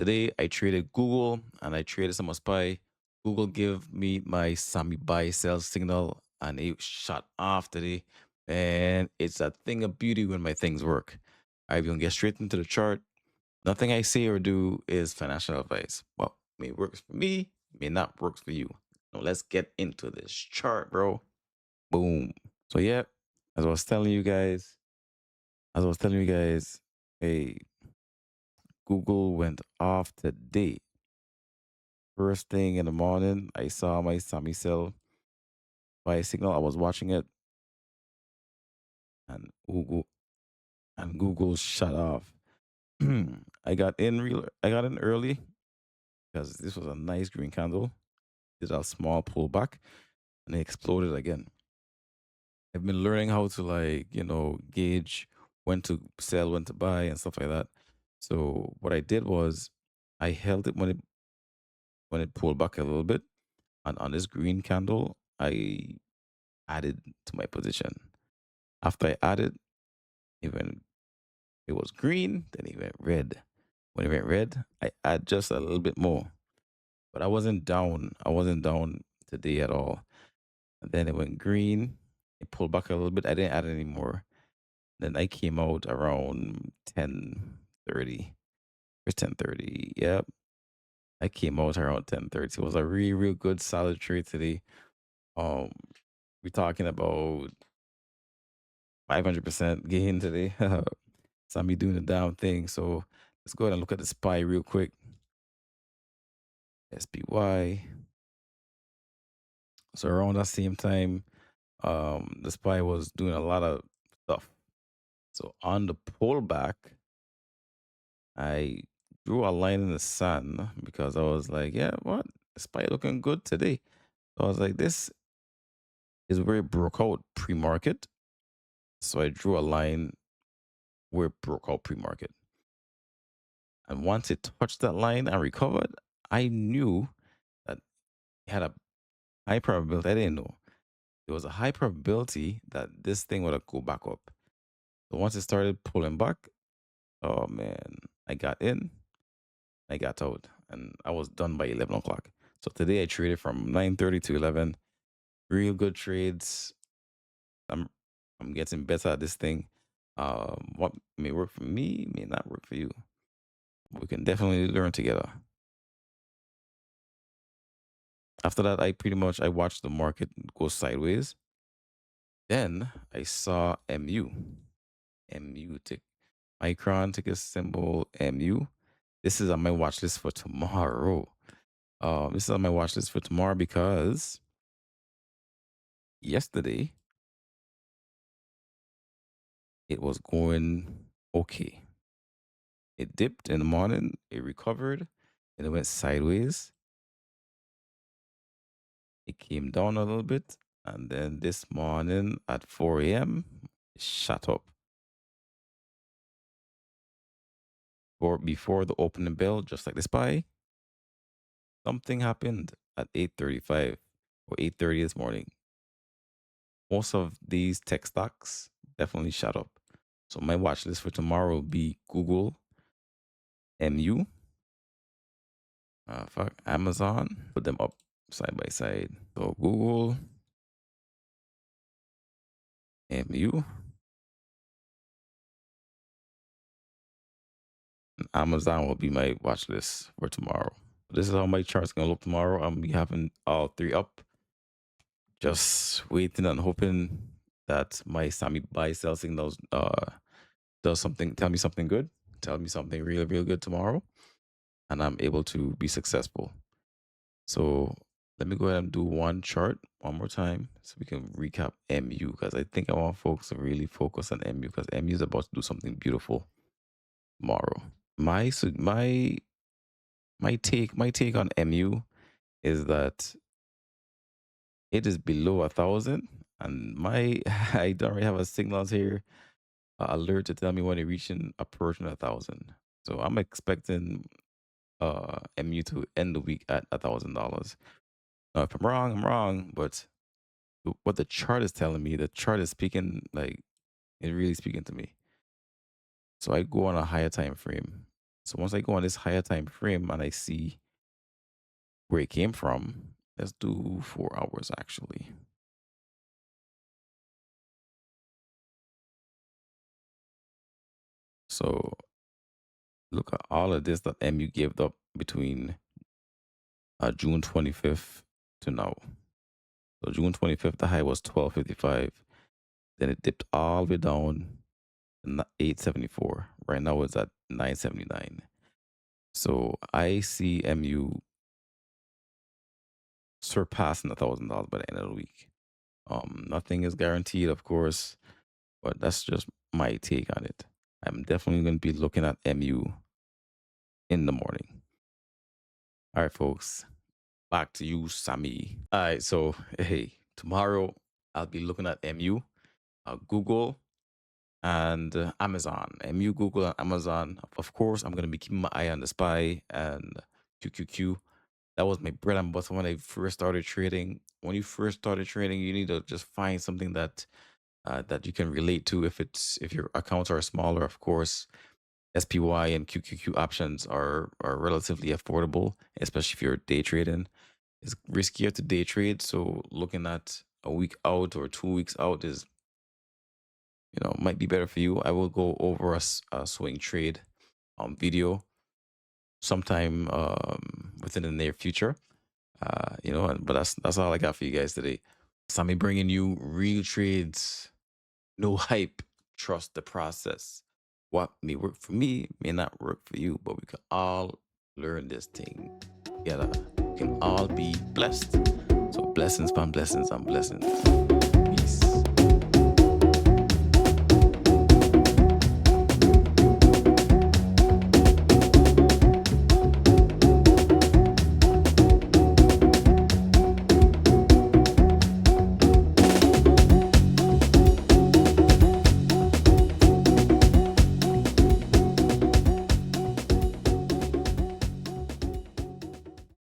Today I traded Google and I traded some SPY. Google gave me my Sammy Buy sell signal and it shot off today. And it's a thing of beauty when my things work. I'm gonna get straight into the chart. Nothing I say or do is financial advice. Well, may works for me, may not works for you. Now let's get into this chart, bro. Boom. So yeah, as I was telling you guys, hey, Google went off today. First thing in the morning, I saw my Sammy cell by signal. I was watching it, and Google shut off. I got in early because this was a nice green candle. Did a small pullback, and it exploded again. I've been learning how to gauge when to sell, when to buy, and stuff like that. So what I did was I held it when it pulled back a little bit, and on this green candle, I added to my position. After I added, even it was green, then it went red. When it went red, I add just a little bit more. But I wasn't down. I wasn't down today at all. And then it went green. It pulled back a little bit. I didn't add any more. Then I came out around 10:30. Or 10:30. Yep. I came out around 10:30. It was a really, real good solid trade today. Um, we're talking about 500% gain today. So I'm be doing the down thing. So let's go ahead and look at the SPY real quick. SPY. So around that same time, the SPY was doing a lot of stuff. So on the pullback, I drew a line in the sand because I was like, yeah, what? The SPY looking good today. So I was like, this is where it broke out pre-market. So I drew a line where it broke out pre-market. And once it touched that line and recovered, I knew that it had a high probability. I didn't know. There was a high probability that this thing would go back up. So once it started pulling back, oh man, I got in, I got out, and I was done by 11 o'clock. So today I traded from 9:30 to 11. Real good trades. I'm I'm getting better at this thing. What may work for me may not work for you. We can definitely learn together. After that, I watched the market go sideways. Then I saw MU. MU tick Micron ticker symbol MU. This is on my watch list for tomorrow. This is on my watch list for tomorrow because yesterday it was going okay. It dipped in the morning, it recovered, and it went sideways. It came down a little bit, and then this morning at 4 a.m., it shot up. Or before the opening bell, just like the SPY, something happened at 8:35 or 8:30 this morning. Most of these tech stocks definitely shot up. So my watch list for tomorrow will be Google, MU, Amazon. Put them up side by side. So Google, MU, and Amazon will be my watch list for tomorrow. This is how my chart's gonna look tomorrow. I'm be having all three up. Just waiting and hoping that my Sammy buy sell signals does something, tell me something good, tell me something real, real good tomorrow, and I'm able to be successful. So let me go ahead and do one chart one more time so we can recap MU because I think I want folks to really focus on MU because MU is about to do something beautiful tomorrow. My take on MU is that it is below 1,000, and my I don't really have a signals here alert to tell me when it reaching approaching 1,000. So I'm expecting MU to end the week at $1,000. Now, if I'm wrong, I'm wrong. But what the chart is telling me, the chart is speaking like it's really speaking to me. So I go on a higher time frame. So once I go on this higher time frame and I see where it came from, let's do 4 hours actually. So look at all of this that MU gave up between June 25th to now. So June 25th, the high was 12.55. Then it dipped all the way down to 8.74. Right now it's at 9.79. So I see MU surpassing $1,000 by the end of the week. Nothing is guaranteed, of course, but that's just my take on it. I'm definitely going to be looking at MU in the morning. All right, folks, back to you, Sammy. All right, so hey, tomorrow I'll be looking at MU, Google, and Amazon. MU, Google, and Amazon. Of course, I'm going to be keeping my eye on the SPY and QQQ. That was my bread and butter when I first started trading. When you first started trading, you need to just find something that you can relate to. If your accounts are smaller, of course, SPY and QQQ options are relatively affordable, especially if you're day trading. It's riskier to day trade, so looking at a week out or 2 weeks out is, might be better for you. I will go over a swing trade video sometime within the near future. But that's all I got for you guys today. Sammy bringing you real trades, no hype, trust the process. What may work for me may not work for you, but we can all learn this thing together. We can all be blessed. So blessings upon blessings on blessings.